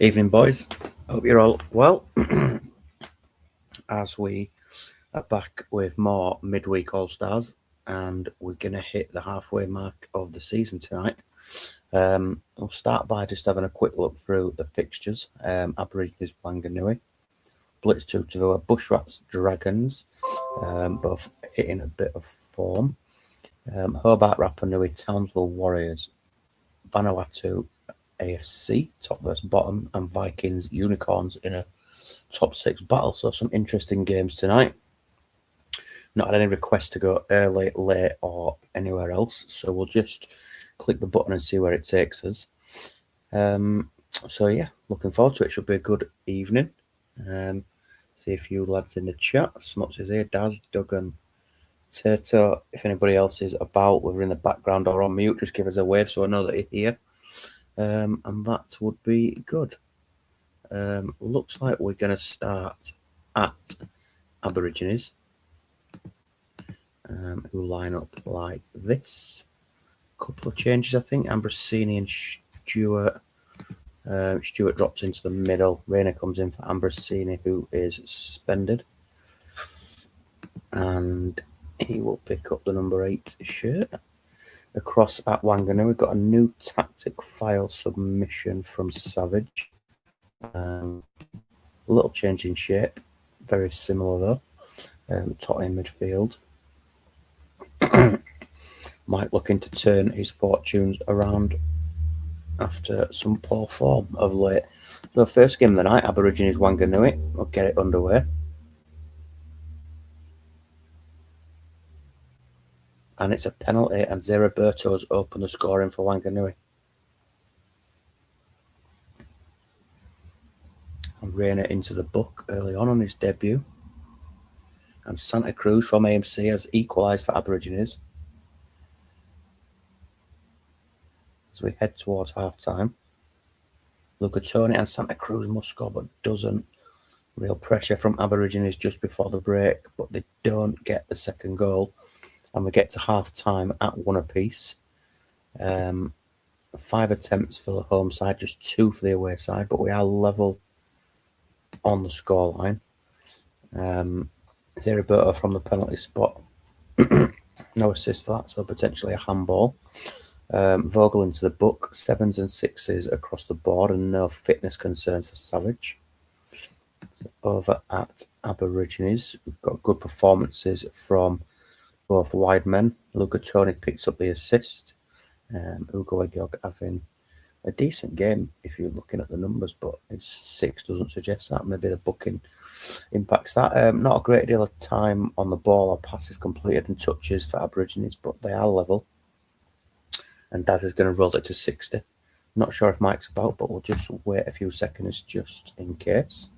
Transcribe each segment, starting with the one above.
Evening, boys. Hope you're all well. As we are back with more midweek All Stars, and we're going to hit the halfway mark of the season tonight. We'll start by just having a quick look through the fixtures. Aborigines Wanganui, Blitz Tutavua, Bushrats Dragons, both hitting a bit of form. Hobart Rapa Nui, Townsville Warriors, Vanuatu AFC, top versus bottom, and Vikings Unicorns in a top 6 battle. So some interesting games tonight. Not had any requests to go early, late, or anywhere else. So we'll just click the button and see where it takes us. So yeah, looking forward to it. Should be a good evening. See a few lads in the chat. Smuts is here, Daz, Duggan, Tato. If anybody else is about, whether in the background or on mute, just give us a wave so I know that you're here. And that would be good. Looks like we're going to start at Aborigines, who line up like this. Couple of changes, I think. Ambrosini and Stewart. Stewart drops into the middle. Rayner comes in for Ambrosini, who is suspended. And he will pick up the number 8 shirt. Across at Wanganui, we've got a new tactic file submission from Savage. A little change in shape. Very similar though. Tot in midfield. Might looking to turn his fortunes around after some poor form of late. The first game of the night, Aborigines Wanganui. We'll get it underway. And it's a penalty, and Zeraberto's opened the scoring for Wanganui. And Rayner into the book early on his debut. And Santa Cruz from AMC has equalised for Aborigines. As we head towards half-time. Lucatoni and Santa Cruz must score, but doesn't. Real pressure from Aborigines just before the break, but they don't get the second goal. And we get to half-time at 1 apiece. 5 attempts for the home side, just 2 for the away side, but we are level on the scoreline. Zeraberto from the penalty spot. No assist for that, so potentially a handball. Vogel into the book, 7s and 6s across the board, and no fitness concerns for Savage. So over at Aborigines, we've got good performances from both wide men. Lucatoni picks up the assist. Ugo Egiog having a decent game if you're looking at the numbers, but his 6 doesn't suggest that. Maybe the booking impacts that. Not a great deal of time on the ball or passes completed and touches for Aborigines, but they are level. And Daz is going to roll it to 60. Not sure if Mike's about, but we'll just wait a few seconds just in case.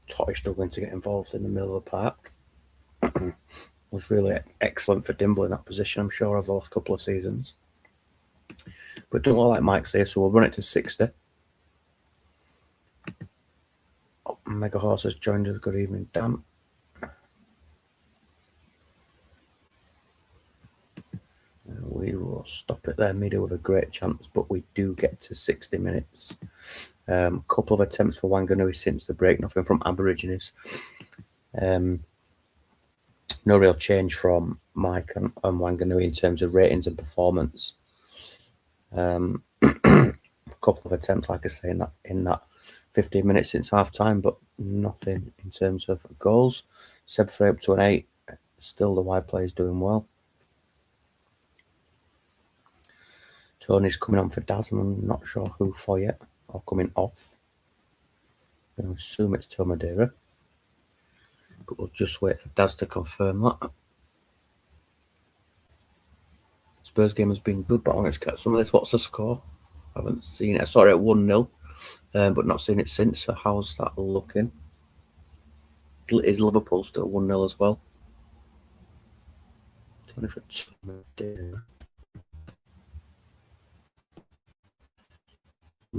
Totty struggling to get involved in the middle of the park. Was really excellent for Dimble in that position, I'm sure, over the last couple of seasons. But don't look like Mike's here, so we'll run it to 60. Oh, Mega Horse has joined us. Good evening, Dan. We will stop it there. Media with a great chance, but we do get to 60 minutes. Couple of attempts for Wanganui since the break, nothing from Aborigines. No real change from Mike and Wanganui in terms of ratings and performance. A couple of attempts, like I say, in that 15 minutes since half time, but nothing in terms of goals. Seb Frey up to an 8. Still the wide play is doing well. Tony's coming on for Daz, and I'm not sure who for yet, or coming off. I'm going to assume it's Tomadera. But we'll just wait for Daz to confirm that. Spurs game has been good, but I'm going to catch some of this. What's the score? I haven't seen it. I saw it at 1-0, but not seen it since. So how's that looking? Is Liverpool still 1-0 as well? 20 for Tomadera.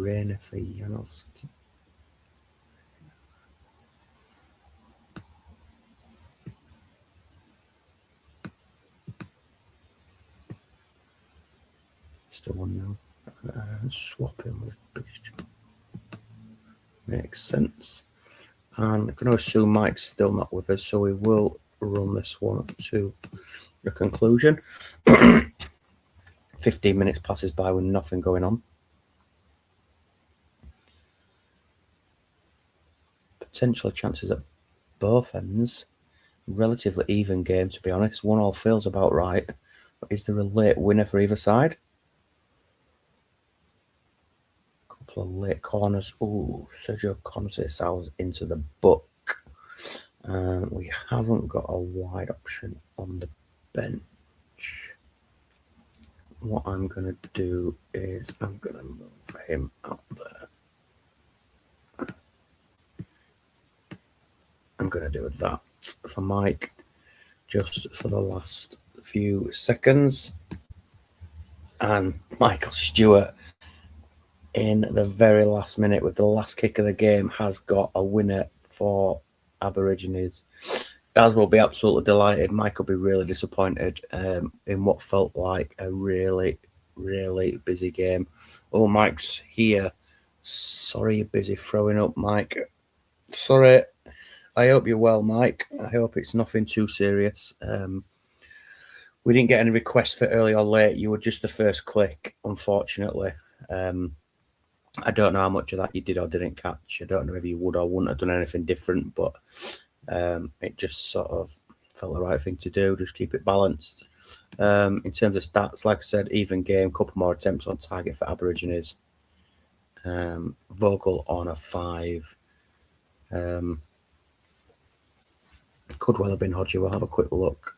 Rainer for Janowski. Still 1-0. Swap him with Bishop. Makes sense. And I'm going to assume Mike's still not with us, so we will run this one up to the conclusion. 15 minutes passes by with nothing going on. Potential chances at both ends. Relatively even game, to be honest. 1-1 feels about right. But is there a late winner for either side? Couple of late corners. Ooh, Sergio Conceição's into the book. We haven't got a wide option on the bench. What I'm going to do is I'm going to move him up there. I'm going to do that for Mike just for the last few seconds. And Michael Stewart, in the very last minute with the last kick of the game, has got a winner for Aborigines. Daz will be absolutely delighted. Mike will be really disappointed in what felt like a really, really busy game. Oh, Mike's here. Sorry you're busy throwing up, Mike. Sorry. I hope you're well, Mike. I hope it's nothing too serious. We didn't get any requests for early or late. You were just the first click, unfortunately. I don't know how much of that you did or didn't catch. I don't know if you would or wouldn't have done anything different, but it just sort of felt the right thing to do. Just keep it balanced. In terms of stats, like I said, even game, couple more attempts on target for Aborigines. Vogel on a 5. Could well have been Hodgie. We'll have a quick look.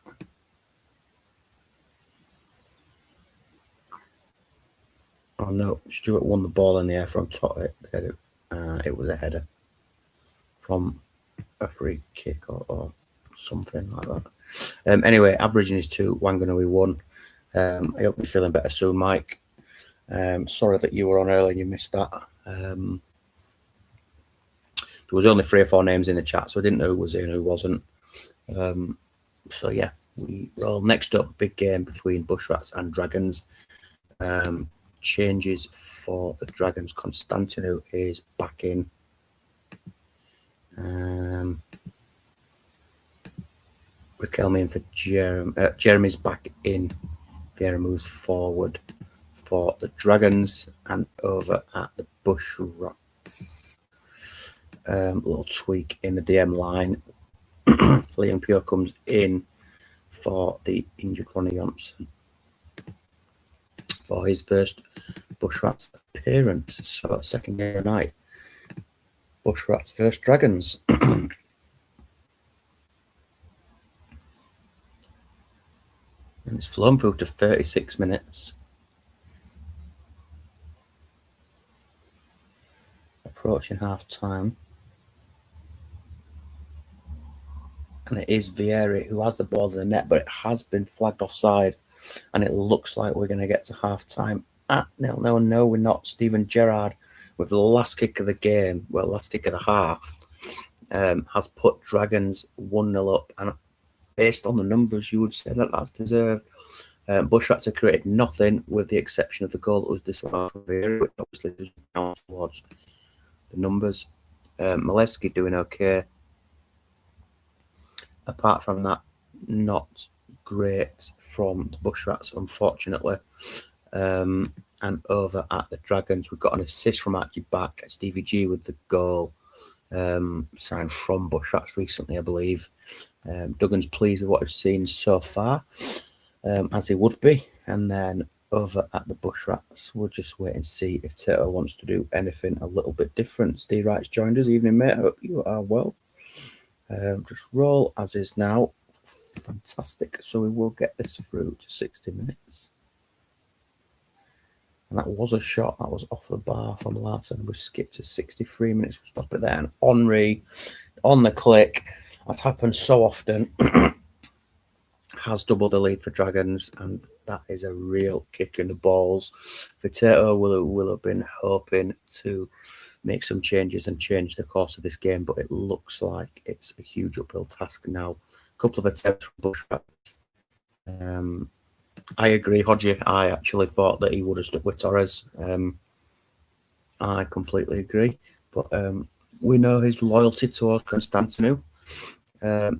Oh no, Stewart won the ball in the air from Totti. It was a header from a free kick or something like that. Anyway, Aborigines 2, Wanganui 1. I hope you're feeling better soon, Mike. Sorry that you were on early and you missed that. There was only 3 or 4 names in the chat, so I didn't know who was in and who wasn't. So yeah, we roll. Next up, big game between Bushrats and Dragons. Changes for the Dragons. Constantinu is back in. Riquelme in for Jeremy. Jeremy's back in. Vieira moves forward for the Dragons and over at the Bushrats. Little tweak in the DM line. Liam Pure comes in for the injured Ronnie Johnson for his first Bushrats appearance. So second game of the night. Bushrats versus Dragons. And it's flown through to 36 minutes. Approaching half time. And it is Vieira who has the ball in the net, but it has been flagged offside. And it looks like we're going to get to half time at 0-0. No, we're not. Steven Gerrard, with the last kick of the game, well, last kick of the half, has put Dragons 1-0 up. And based on the numbers, you would say that that's deserved. Bushrats have created nothing with the exception of the goal that was disallowed from Vieira, which obviously doesn't count towards the numbers. Malevsky doing okay. Apart from that, not great from the Bushrats, unfortunately. And over at the Dragons, we've got an assist from Archie Back. Stevie G with the goal, signed from Bushrats recently, I believe. Duggan's pleased with what I've seen so far, as he would be. And then over at the Bushrats, we'll just wait and see if Tato wants to do anything a little bit different. Steve Wright's joined us. Evening, mate. Hope you are well. Just roll as is now. Fantastic. So we will get this through to 60 minutes. And that was a shot that was off the bar from Larson. We skipped to 63 minutes. We'll stop it there. And Henri on the click. That's happened so often. has doubled the lead for Dragons, and that is a real kick in the balls. Viterbo will have been hoping to make some changes and change the course of this game, but it looks like it's a huge uphill task now. A couple of attempts from Bushrat. I agree, Hodgie. I actually thought that he would have stuck with Torres. I completely agree, but we know his loyalty towards Constantinu.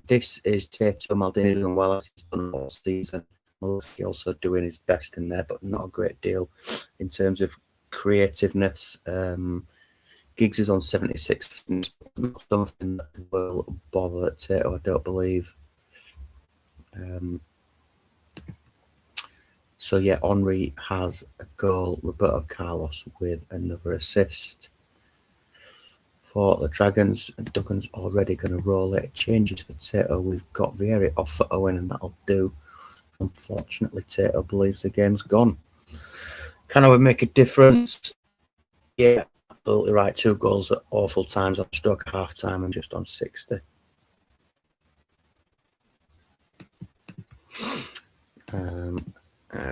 This is Tato Maldini doing well as he's done all season. Malufki also doing his best in there, but not a great deal in terms of creativeness. Giggs is on 76, something that will bother Tato, I don't believe. So yeah, Henry has a goal, Roberto Carlos with another assist. For the Dragons, Duggan's already going to roll it. Changes for Tato. We've got Vieri off for Owen, and that'll do. Unfortunately, Tato believes the game's gone. Can Owen make a difference? Yeah, absolutely right. 2 goals at awful times on stroke at half time and just on 60.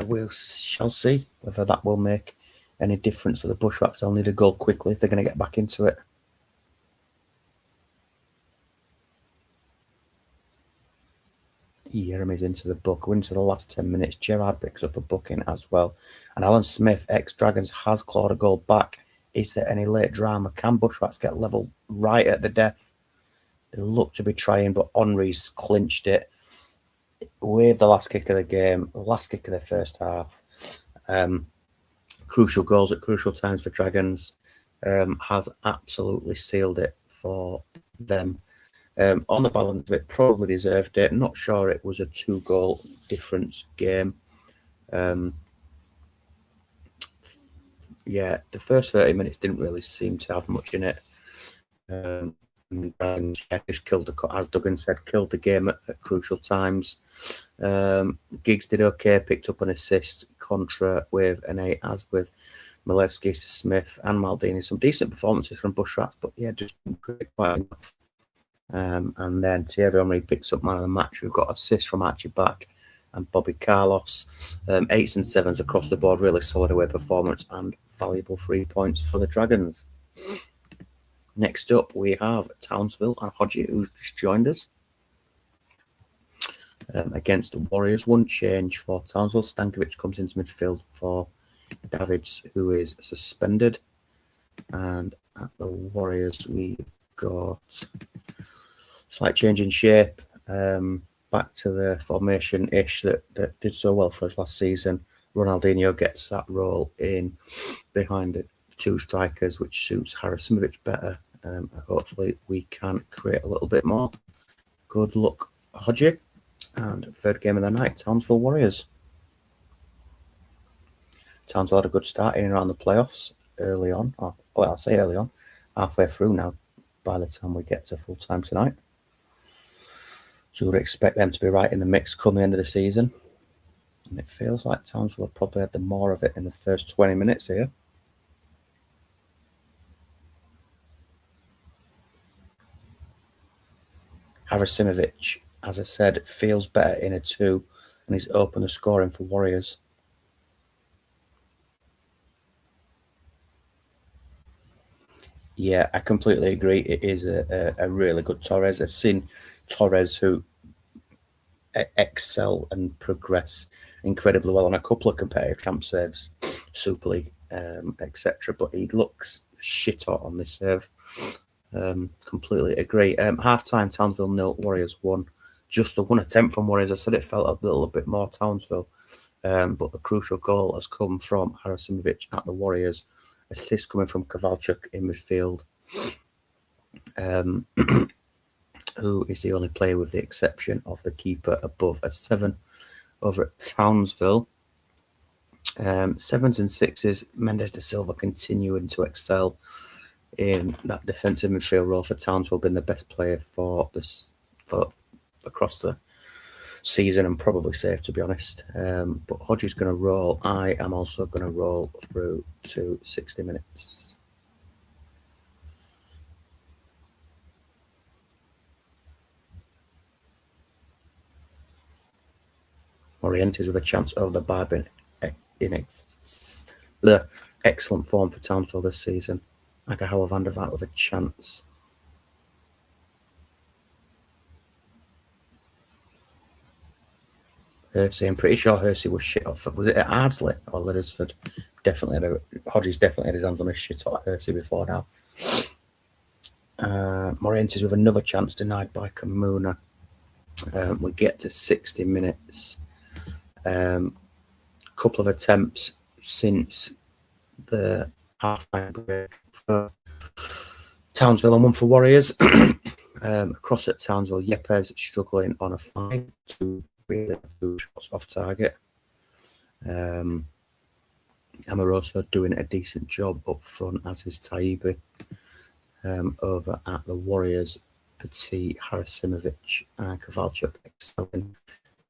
We shall see whether that will make any difference for the Bushrats. They'll need a goal quickly if they're going to get back into it. Jeremy's into the book. We're into the last 10 minutes. Gerard picks up a booking as well. And Alan Smith, ex-Dragons, has clawed a goal back. Is there any late drama? Can Bushrats get level right at the death? They look to be trying, but Henry's clinched it with the last kick of the game, the last kick of the first half. Crucial goals at crucial times for Dragons. Has absolutely sealed it for them. On the balance of it, probably deserved it. Not sure it was a 2-goal difference game. Yeah, the first 30 minutes didn't really seem to have much in it. And just killed as Duggan said, killed the game at crucial times. Giggs did okay, picked up an assist, Contra with an 8, as with Malevsky, Smith, and Maldini. Some decent performances from Bushrats, but yeah, just quite enough. And then Thierry Henry picks up man of the match. We've got assists from Archie Back and Bobby Carlos. 8s and 7s across the board. Really solid away performance and valuable 3 points for the Dragons. Next up, we have Townsville and Hodgie, who's just joined us. Against the Warriors, 1 change for Townsville. Stankovic comes into midfield for Davids, who is suspended. And at the Warriors, we've got slight change in shape, back to the formation-ish that did so well for us last season. Ronaldinho gets that role in behind the 2 strikers, which suits Harasimovic better. Hopefully we can create a little bit more. Good luck, Hodgie. And 3rd game of the night, Townsville Warriors. Townsville had a good start in and around the playoffs early on. Well, I'll say early on, halfway through now by the time we get to full time tonight. So we would expect them to be right in the mix come the end of the season. And it feels like Townsville have probably had the more of it in the first 20 minutes here. Harasimovic, as I said, feels better in a 2, and he's opened the scoring for Warriors. Yeah, I completely agree. It is a really good Torres. I've seen Torres who excel and progress incredibly well on a couple of competitive champ serves, Super League, etc. But he looks shit hot on this serve. Completely agree. Half-time, Townsville 0, Warriors 1. Just the 1 attempt from Warriors. I said it felt a little bit more Townsville, but the crucial goal has come from Harasimovic at the Warriors. Assist coming from Kovalchuk in midfield, who is the only player with the exception of the keeper above a 7 over at Townsville. 7s and 6s, Mendes de Silva continuing to excel in that defensive midfield role for Townsville, been the best player for across the season and probably safe, to be honest. But Hodgie's going to roll. I am also going to roll through to 60 minutes. Morientes with a chance over the bar, been in excellent form for Townsville this season. Agahawa van der Vaart with a chance. Hersey, I'm pretty sure Hersey was shit off. Was it at Ardsley or Liddesford? Hodges definitely had his hands on his shit at Hersey before now. Morientes with another chance denied by Kamuna. We get to 60 minutes. Couple of attempts since the half-time break for Townsville and one for Warriors. Across at Townsville, Yepes struggling on a 5 to really 2 shots off target. Amoroso doing a decent job up front, as is Taibi. Over at the Warriors, Petit, Harasimovic, and Kovalchuk excelling.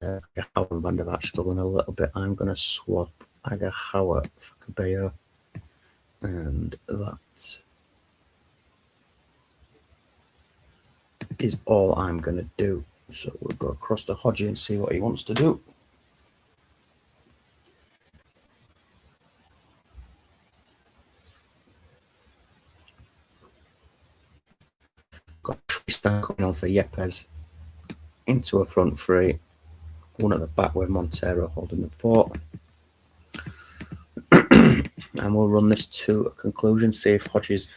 Agahawa van der Vaart struggling a little bit. I'm going to swap Agahawa for Cabello, and that is all I'm going to do. So we'll go across to Hodgie and see what he wants to do. Got Tristan coming on for Yepes into a front three. One at the back with Montero holding the fort. And we'll run this to a conclusion, see if Hodges'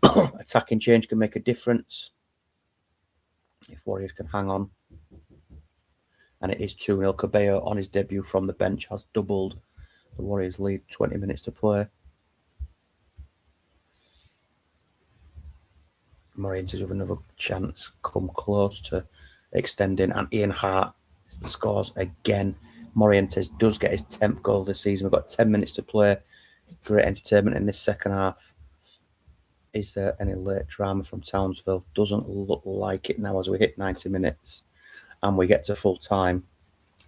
attacking change can make a difference. If Warriors can hang on. And it is 2-0. Cabello on his debut from the bench has doubled the Warriors' lead, 20 minutes to play. Morientes with another chance, come close to extending, and Ian Hart scores again. Morientes does get his 10th goal this season. We've got 10 minutes to play. Great entertainment in this second half. Is there any late drama from Townsville? Doesn't look like it now as we hit 90 minutes and we get to full time.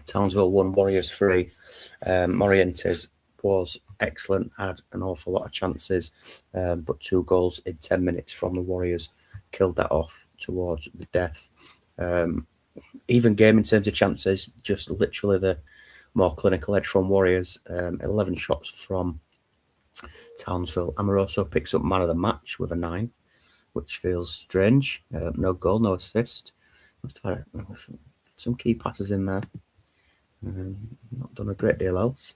Townsville 1, Warriors 3. Morientes was excellent, had an awful lot of chances, but 2 goals in 10 minutes from the Warriors killed that off towards the death. Even game in terms of chances, just literally the more clinical edge from Warriors. 11 shots from Townsville. Amoroso picks up man of the match with a 9, which feels strange. No goal, no assist. Must have had some key passes in there. Not done a great deal else.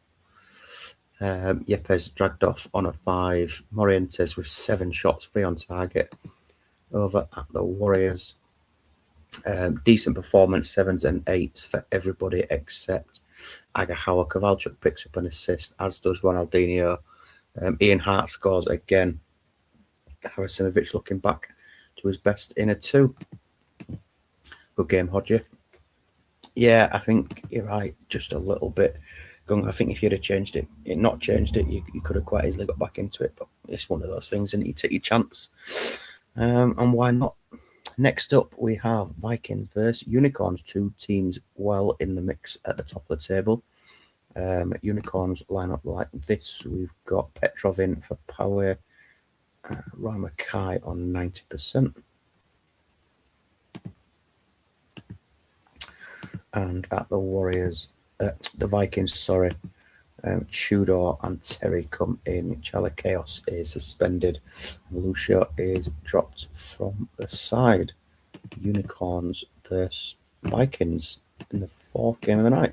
Yepes dragged off on a 5. Morientes with 7 shots, 3 on target. Over at the Warriors. Decent performance, 7s and 8s for everybody except Agahawa. Kovalchuk picks up an assist, as does Ronaldinho. Ian Hart scores again. Harasimovic looking back to his best in a 2. Good game, Hodgie. Yeah, I think you're right, just a little bit. I think if you'd have changed it, you could have quite easily got back into it. But it's one of those things, and you take your chance. And why not? Next up, we have Vikings versus Unicorns, 2 teams well in the mix at the top of the table. Unicorns line up like this. We've got Petrov in for power, Ramakai on 90%. And at the Warriors, the Vikings, Tudor and Terry come in. Chalakeos is suspended. Lucio is dropped from the side. Unicorns versus Vikings in the 4th game of the night.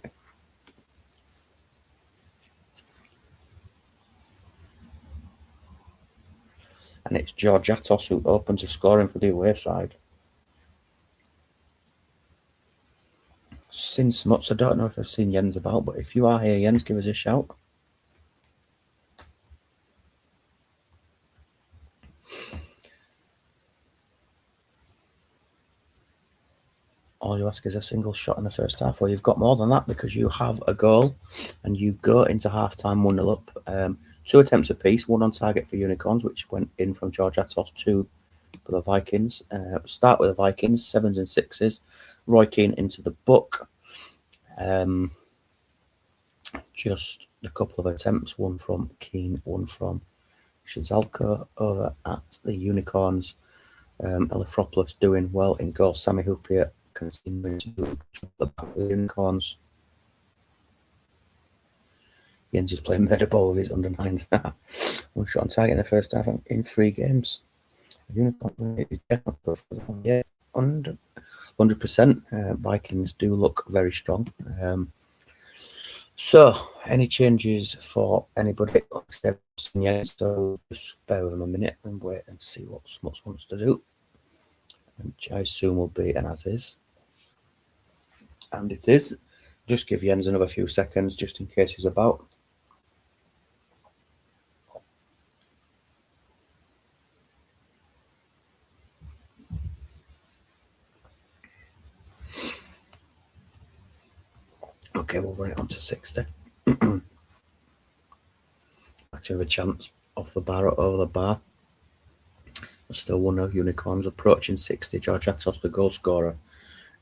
And it's Georgiatos who opens the scoring for the away side. Since much, I don't know if I've seen Jens about, but if you are here, Jens, give us a shout. All you ask is a single shot in the first half. Well, you've got more than that because you have a goal and you go into half-time 1-0 up. 2 attempts apiece, 1 on target for Unicorns, which went in from Georgiatos, 2 for the Vikings. Start with the Vikings, 7s and 6s. Roy Keane into the book. Just a couple of attempts, 1 from Keane, 1 from Shazalko. Over at the Unicorns, Elefropoulos doing well in goal. Sammy Hoopier continuing to do the back with the Unicorns. Jens is playing murder ball with his under 9s. 1 shot on target in the first half in 3 games. Unicorn is definitely yeah, 100%. Vikings do look very strong. So, any changes for anybody? Yes, so just bear with them a minute and wait and see what Smuts wants to do. And I assume will be an as is. And it is. Just give Jens another few seconds just in case he's about. Okay, we'll run it on to 60. Actually, have a chance off the bar over the bar. Still 1-0 Unicorns approaching 60. George Atos, the goal scorer,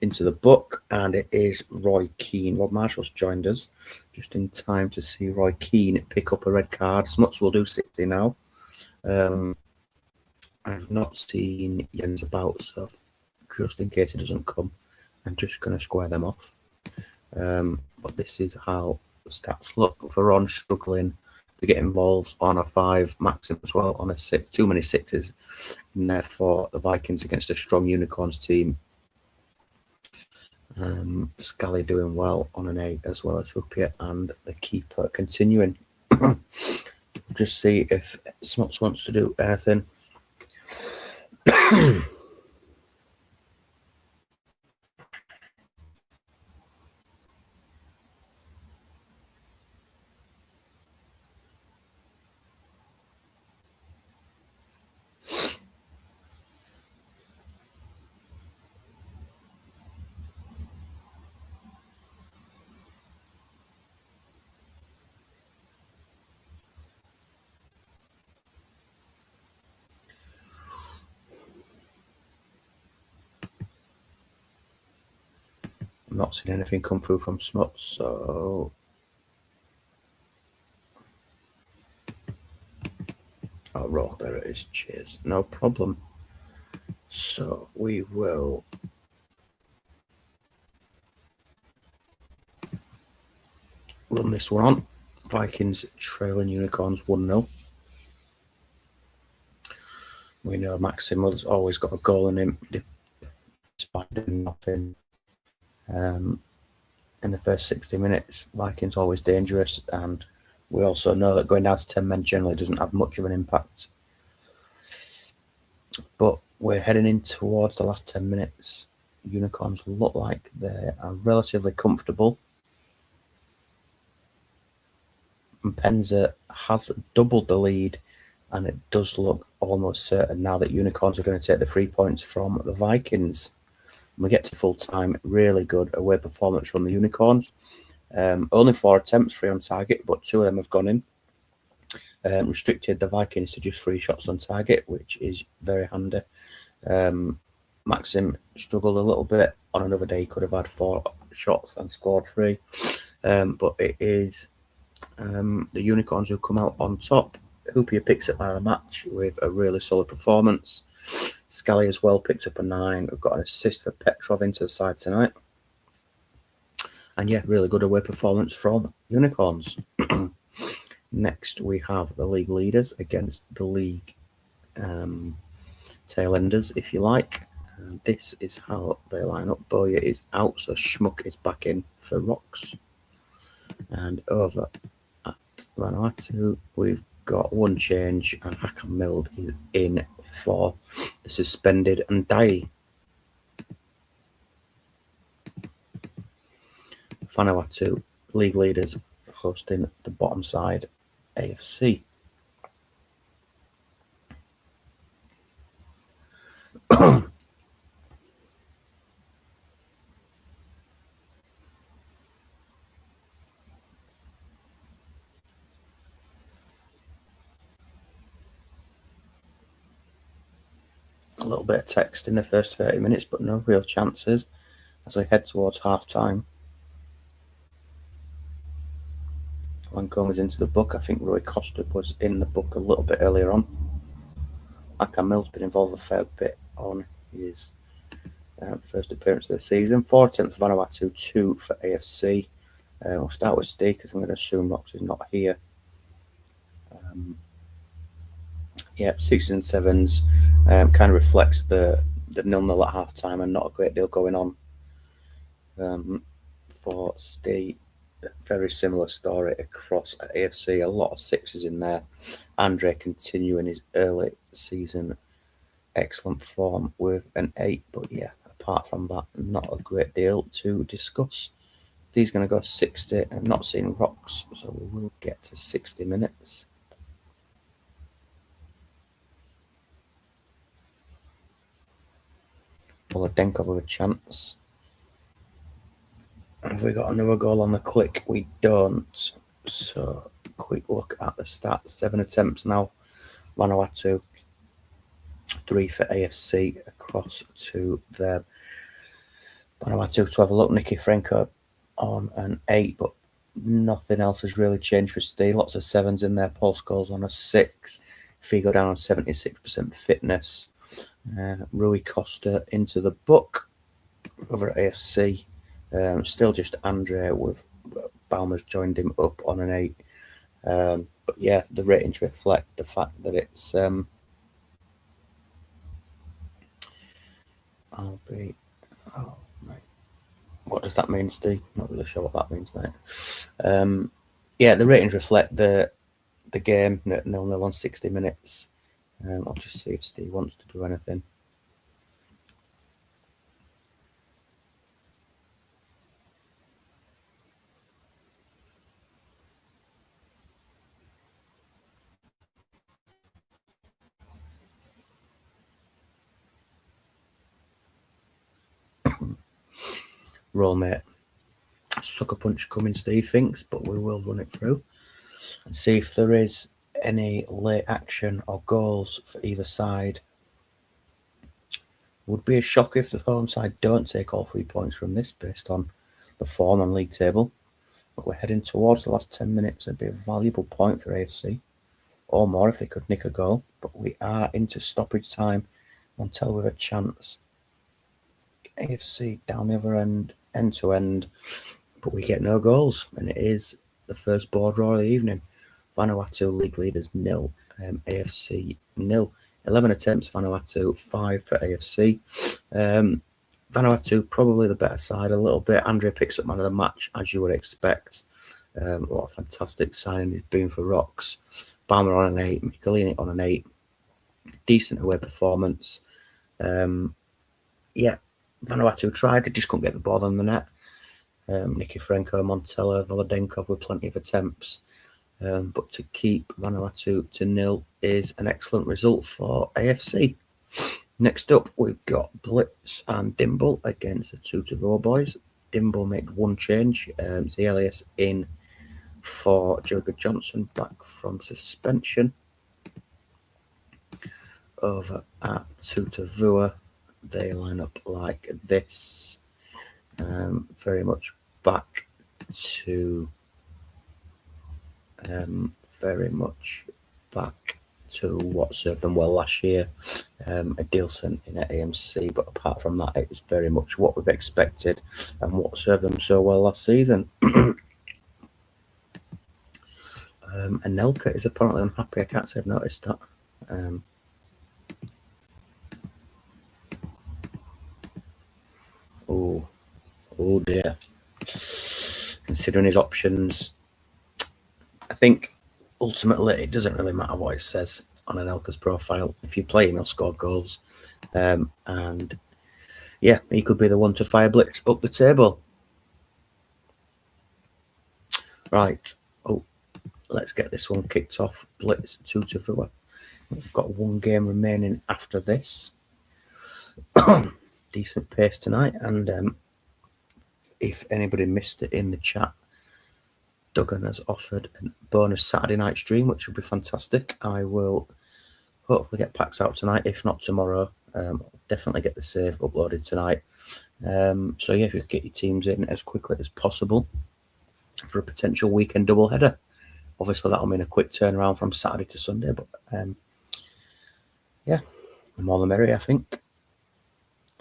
into the book, and it is Roy Keane. Rob Marshall's joined us just in time to see Roy Keane pick up a red card. Smuts will do 60 now. I've not seen Jens about, so just in case he doesn't come, I'm just going to square them off. But this is how the stats look. Veron struggling to get involved on a 5, Maxim as well on a 6. Too many 6s, and therefore the Vikings against a strong Unicorns team. Scally doing well on an 8 as well as Rupier, and the keeper continuing. Just see if Smuts wants to do anything. I'm not seeing anything come through from Smuts, so oh, roll, there it is. Cheers, no problem. So we will run this one on. Vikings trailing Unicorns 1-0. We know Maxim has always got a goal in him, despite doing nothing. In the first 60 minutes, Vikings always dangerous, and we also know that going down to 10 men generally doesn't have much of an impact. But we're heading in towards the last 10 minutes. Unicorns look like they are relatively comfortable. And Penza has doubled the lead, and it does look almost certain now that Unicorns are going to take the 3 points from the Vikings. When we get to full time, really good away performance from the Unicorns. Only 4 attempts, 3 on target, but 2 of them have gone in. Restricted the Vikings to just 3 shots on target, which is very handy. Maxim struggled a little bit. On another day, he could have had 4 shots and scored 3. But it is the Unicorns who come out on top. Hoopier picks up man of the match with a really solid performance. Scally as well picked up a 9. We've got an assist for Petrov into the side tonight. And yeah, really good away performance from Unicorns. Next, we have the league leaders against the league tail enders, if you like. And this is how they line up. Boya is out, so Schmuck is back in for Rocks. And over at Vanuatu, we've got 1 change, and Hakam Mild is in for the suspended and Dai. Vanuatu league leaders hosting the bottom side AFC. A little bit of text in the first 30 minutes, but no real chances as we head towards half time. Lancome is into the book. I think Rui Costa was in the book a little bit earlier on. Hakam Mil's been involved a fair bit on his first appearance of the season. 4 attempts for Vanuatu, 2 for AFC. We'll start with Steve because I'm going to assume Rox is not here. Yeah, 6s and 7s kind of reflects the 0-0 at half time and not a great deal going on for Steve. Very similar story across at AFC. A lot of 6s in there. Andre continuing his early season excellent form with an 8, but yeah, apart from that, not a great deal to discuss. He's going to go 60. I'm not seeing Rocks, so we will get to 60 minutes. Denkov with a chance. Have we got another goal on the click? We don't. So, quick look at the stats. 7 attempts now. Vanuatu, 3 for AFC across to them. Vanuatu to have a look. Nicky Franco on an 8, but nothing else has really changed for Steve. Lots of 7s in there. Paul Scholes on a 6. Figo down on 76% fitness. Rui Costa into the book over at AFC. Still just Andre with Balmer's joined him up on an 8. But yeah, the ratings reflect the fact that it's right. What does that mean, Steve? Not really sure what that means, mate. Yeah, the ratings reflect the game 0-0 on 60 minutes. I'll just see if Steve wants to do anything. Roll, mate. Sucker punch coming, Steve thinks, but we will run it through and see if there is any late action or goals for either side. Would be a shock if the home side don't take all 3 points from this based on the form and league table. But we're heading towards the last 10 minutes. It'd be a valuable point for AFC, or more if they could nick a goal. But we are into stoppage time. Montel with a chance. AFC down the other end to end, but we get no goals, and it is the first board draw of the evening. Vanuatu league leaders 0, AFC 0. 11 attempts, Vanuatu 5 for AFC. Vanuatu probably the better side a little bit. Andre picks up man of the match, as you would expect. What a fantastic signing he's been for Rocks. Balmer on an 8, Michelini on an 8. Decent away performance. Yeah, Vanuatu tried, they just couldn't get the ball on the net. Nicky Franco, Montella, Volodenkov with plenty of attempts. But to keep Vanuatu to 0 is an excellent result for AFC. Next up, we've got Blitz and Dimble against the Tutor boys. Dimble made one change. Elias in for GW13 back from suspension. Over at Tutor, they line up like this. Very much back to what served them well last year. A deal sent in at AMC, but apart from that, it's very much what we've expected and what served them so well last season. Anelka is apparently unhappy. I can't say I've noticed that. Oh dear. Considering his options, I think ultimately it doesn't really matter what it says on Anelka's profile. If you play him, he'll score goals. And yeah, he could be the one to fire Blitz up the table. Right. Oh, let's get this one kicked off. Blitz 2-4. We've got one game remaining after this. Decent pace tonight. And if anybody missed it in the chat, Duggan has offered a bonus Saturday night stream, which will be fantastic. I will hopefully get packs out tonight, if not tomorrow. Definitely get the save uploaded tonight. So yeah, if you could get your teams in as quickly as possible for a potential weekend double header. Obviously, that'll mean a quick turnaround from Saturday to Sunday, but yeah, the more the merrier, I think.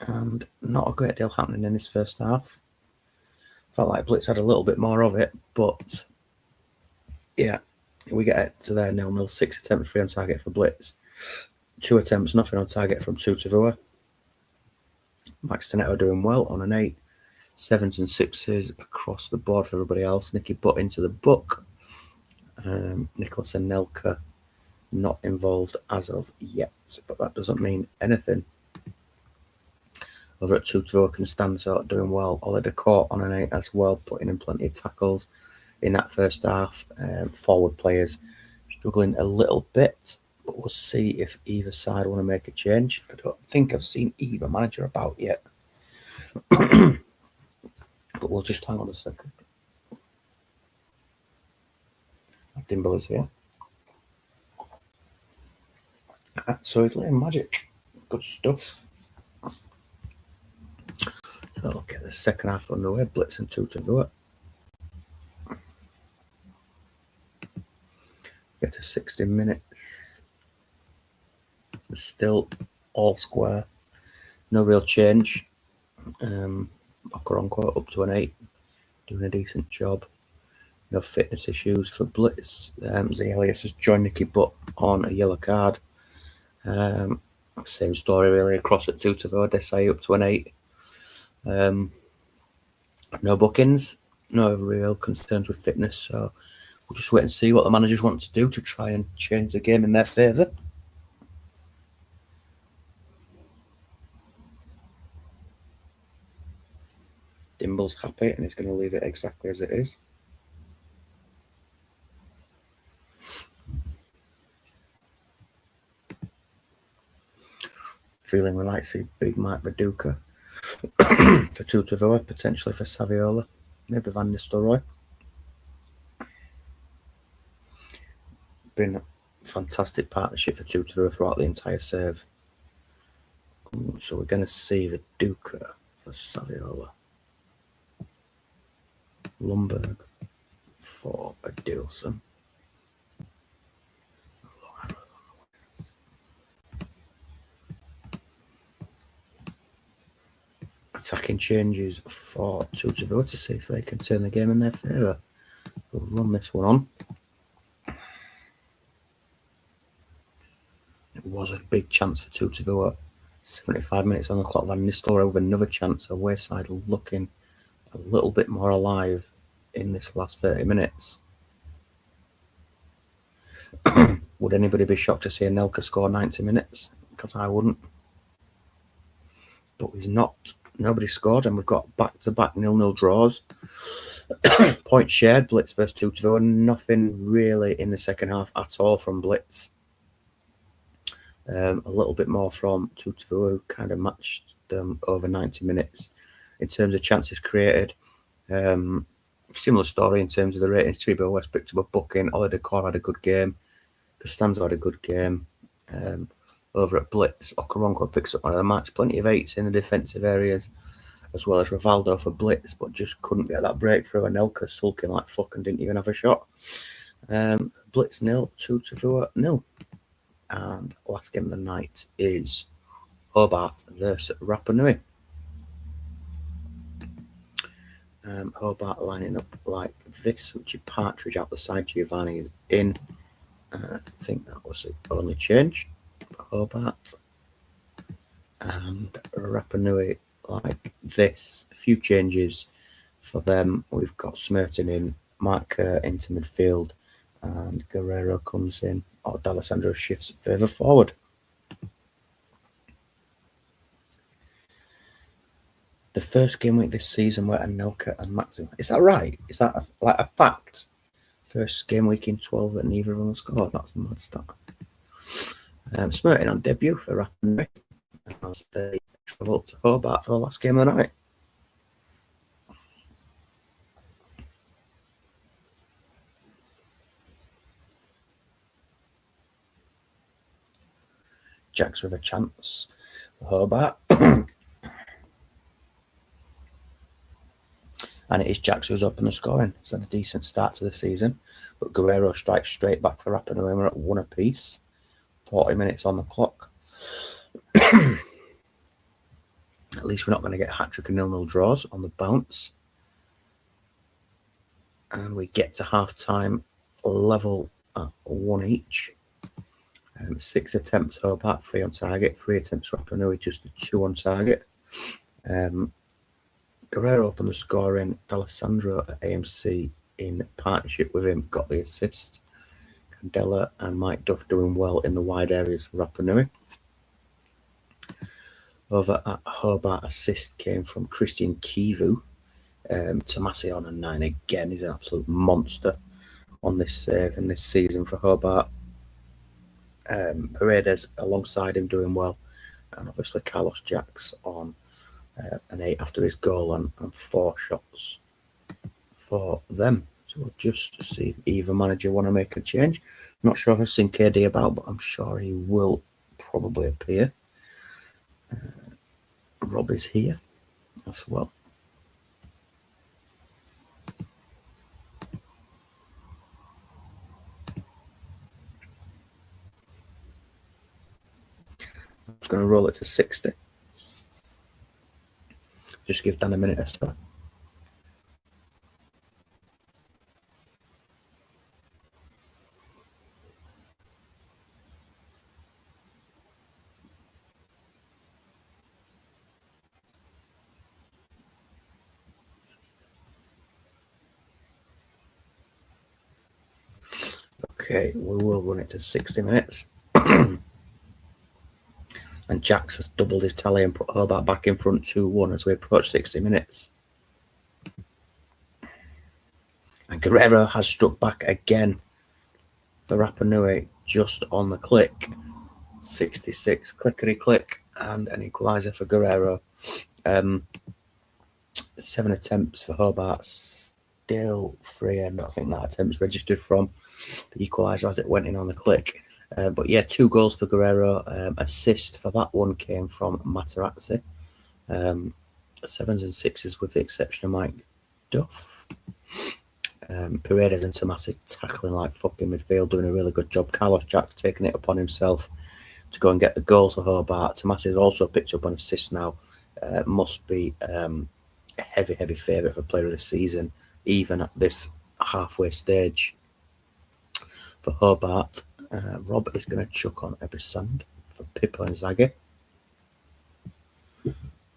And not a great deal happening in this first half. Felt like Blitz had a little bit more of it, but yeah, we get it to their 0-0. 6 attempts free on target for Blitz. 2 attempts, nothing on target from Tutavua. Max Tonetto doing well on an 8. 7s and 6s across the board for everybody else. Nicky Butt into the book. Nicholas and Nelka not involved as of yet, but that doesn't mean anything. Over at Tutavua, Constanzo doing well. Oliver Court on an 8 as well, putting in plenty of tackles in that first half. Forward players struggling a little bit, but we'll see if either side want to make a change. I don't think I've seen either manager about yet. But we'll just hang on a second. Dimble is here. So he's laying magic. Good stuff. Okay, the second half underway. Blitz and Tutavua. Get to 60 minutes. Still all square. No real change. Okaronko up to an 8. Doing a decent job. No fitness issues for Blitz. Elias has joined Nicky Butt on a yellow card. Same story really across at Tutavua. Desai up to an 8. No bookings. No real concerns with fitness. So we'll just wait and see what the managers want to do to try and change the game in their favour. Dimble's happy and he's going to leave it exactly as it is. Feeling we might see big Mike Viduka for Tutavua, potentially for Saviola, maybe Van Nistelrooy. Been a fantastic partnership for Tutavua throughout the entire serve. So we're going to see Viduka for Saviola. Lundberg for Adilson. Attacking changes for Tutavua to see if they can turn the game in their favour. We'll run this one on. It was a big chance for Tutavua. 75 minutes on the clock. Van Nistelrooy with another chance. A Wayside looking a little bit more alive in this last 30 minutes. Would anybody be shocked to see Anelka score 90 minutes? Because I wouldn't. But he's not. Nobody scored, and we've got back-to-back 0-0 draws. Point shared, Blitz versus Tutavua. Nothing really in the second half at all from Blitz. A little bit more from Tutavua, who kind of matched them over 90 minutes. In terms of chances created, similar story in terms of the ratings. Tribo West picked up a booking. Ola Decor had a good game. Costanzo had a good game. Over at Blitz, Okaronko picks up one of the match. Plenty of 8s in the defensive areas, as well as Rivaldo for Blitz, but just couldn't get that breakthrough. And Elka sulking like fuck and didn't even have a shot. Blitz 0, Tutavua 0. And last game of the night is Hobart versus Rapa Nui. Hobart lining up like this, which is Partridge out the side. Giovanni is in. I think that was the only change for Hobart. And Rapa Nui like this. A few changes for them. We've got Smerton in, Mark Kerr into midfield, and Guerrero comes in, or D'Alessandro shifts further forward. The first game week this season where Anelka and Maxim. Is that right? Is that like a fact? First game week in 12 that neither of them scored. That's a mad stat. Smerton on debut for Rapid as they travel to Hobart for the last game of the night. Jacks with a chance for Hobart. And it is Jacks who's up in the scoring. It's had a decent start to the season. But Guerrero strikes straight back for Rapa Nui. We're at 1 apiece. 40 minutes on the clock. At least we're not going to get a hat-trick and 0-0 draws on the bounce. And we get to half time level at 1 each. 6 attempts Hobart, 3 on target, 3 attempts Rapa Nui, just the 2 on target. Guerrero opened the scoring. D'Alessandro at AMC in partnership with him got the assist. Candela and Mike Duff doing well in the wide areas for Rapa Nui. Over at Hobart, assist came from Christian Kivu. Tomasi on a 9 again. He's an absolute monster on this save in this season for Hobart. Paredes alongside him doing well, and obviously Carlos Jacks on an 8 after his goal and 4 shots for them. So we'll just see if either manager want to make a change. I'm not sure if I've seen KD about, but I'm sure he will probably appear. Rob is here as well. I'm just going to roll it to 60. Just give Dan a minute or so. Okay, we will run it to 60 minutes. And Jax has doubled his tally and put Hobart back in front 2-1 as we approach 60 minutes. And Guerrero has struck back again for Rapa Nui, just on the click. 66, clickety click, and an equaliser for Guerrero. 7 attempts for Hobart, still 3 and I think that attempt's registered from the equaliser as it went in on the click. But yeah, 2 goals for Guerrero. Assist for that one came from Materazzi. 7s and 6s with the exception of Mike Duff. Paredes and Tomasi tackling like fucking midfield, doing a really good job. Carlos Jack taking it upon himself to go and get the goal for Hobart. Tomasi has also picked up an assist now. Must be a heavy favourite for player of the season, even at this halfway stage for Hobart. Rob is going to chuck on Ebisand for Pippo and Zaghi.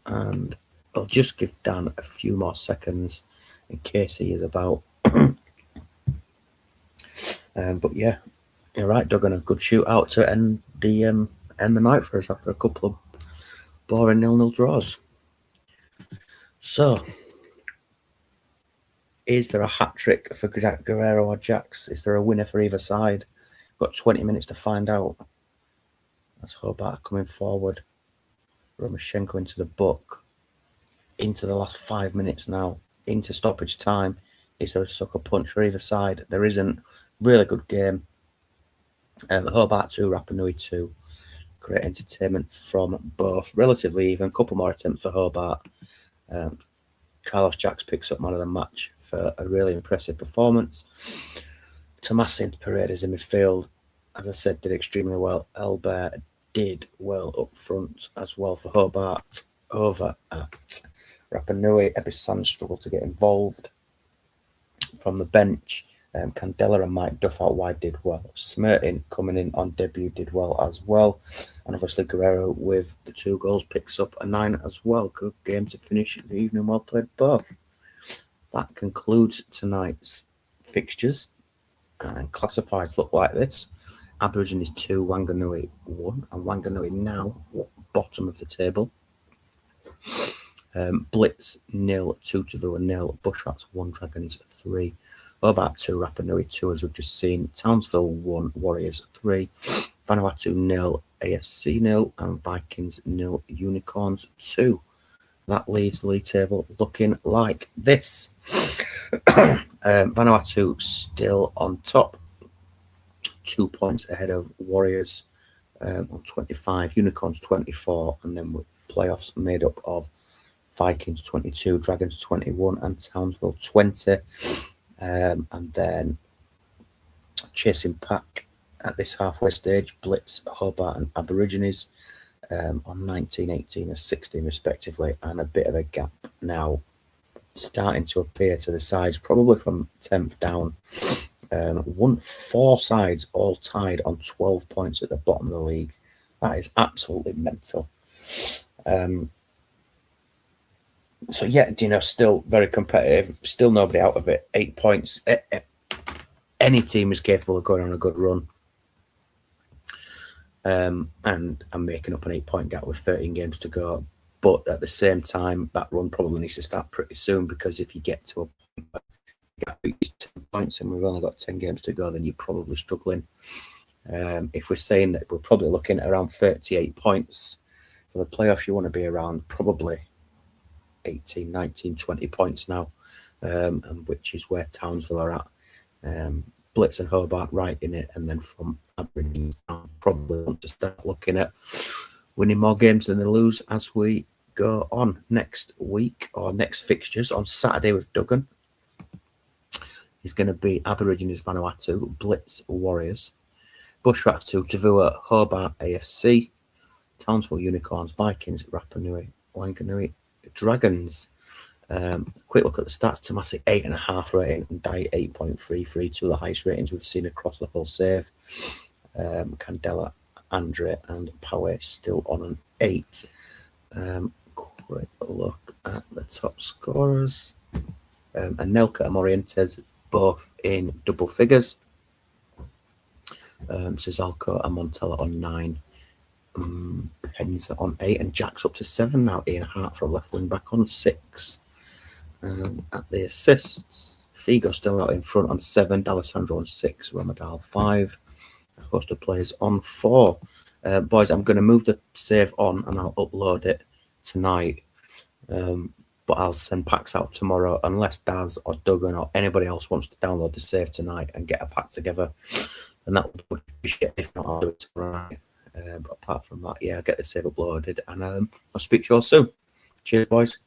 And I'll just give Dan a few more seconds in case he is about. But yeah, you're right, Duggan. A good shootout to end the night for us after a couple of boring 0-0 draws. So, is there a hat trick for Guerrero or Jax? Is there a winner for either side? Got 20 minutes to find out. That's Hobart coming forward. Romashenko into the book. Into the last 5 minutes now. Into stoppage time. Is there a sucker punch for either side? There isn't. Really good game. The Hobart 2, Rapa Nui 2. Great entertainment from both. Relatively even. Couple more attempts for Hobart. Carlos Jacks picks up man of the match for a really impressive performance. Tomasi and Paredes in midfield, as I said, did extremely well. Elbert did well up front as well for Hobart. Over at Rapa Nui, Ebisand struggled to get involved from the bench. Candela and Mike Duff out wide did well. Smirtin coming in on debut did well as well. And obviously Guerrero with the 2 goals picks up a 9 as well. Good game to finish the evening. Well played both. That concludes tonight's fixtures. And classifieds look like this. Aborigines 2, Wanganui 1. And Wanganui now bottom of the table. Blitz 0, 2-0 0. Bushrats 1, Dragons 3. Hobart 2, Rapa Nui 2, as we've just seen. Townsville 1, Warriors 3. Vanuatu 0, AFC 0. And Vikings 0, Unicorns 2. That leaves the league table looking like this. Vanuatu still on top. 2 points ahead of Warriors on 25. Unicorns 24. And then with playoffs made up of Vikings 22, Dragons 21, and Townsville 20. And then chasing pack at this halfway stage, Blitz, Hobart, and Aborigines on 19, 18, and 16 respectively, and a bit of a gap now starting to appear to the sides, probably from 10th down. 4 sides all tied on 12 points at the bottom of the league. That is absolutely mental. So yeah, still very competitive. Still nobody out of it. 8 points. Any team is capable of going on a good run. And I'm making up an 8-point gap with 13 games to go. But at the same time, that run probably needs to start pretty soon, because if you get to a point where you got 10 points and we've only got 10 games to go, then you're probably struggling. If we're saying that we're probably looking at around 38 points for the playoffs, you want to be around probably 18, 19, 20 points now, and which is where Townsville are at. Blitz and Hobart right in it, and then from Aberdeen, probably want to start looking at winning more games than they lose as we go on. Next week, or next fixtures, on Saturday with Duggan is going to be Aborigines Vanuatu, Blitz Warriors, Bushrats 2, Tavua, Hobart AFC, Townsville Unicorns, Vikings, Rapa Nui, Wanganui Dragons. Quick look at the stats. Tomasic 8.5 rating and Dye 8.33, two of the highest ratings we've seen across the whole save. Candela, Andre and Power still on an 8. Quick look at the top scorers. Anelka and Morientes both in double figures. Cizalco and Montella on 9. Penza on 8, and Jack's up to 7 now. Ian Hart from left wing back on 6. At the assists, Figo still out in front on 7, D'Alessandro on 6, Ramadal 5, a host of players on 4. Boys, I'm going to move the save on and I'll upload it tonight, but I'll send packs out tomorrow unless Daz or Duggan or anybody else wants to download the save tonight and get a pack together, and that would be shit. If not, I'll do it tomorrow night. But apart from that, yeah, I'll get the save uploaded, and I'll speak to you all soon. Cheers, boys.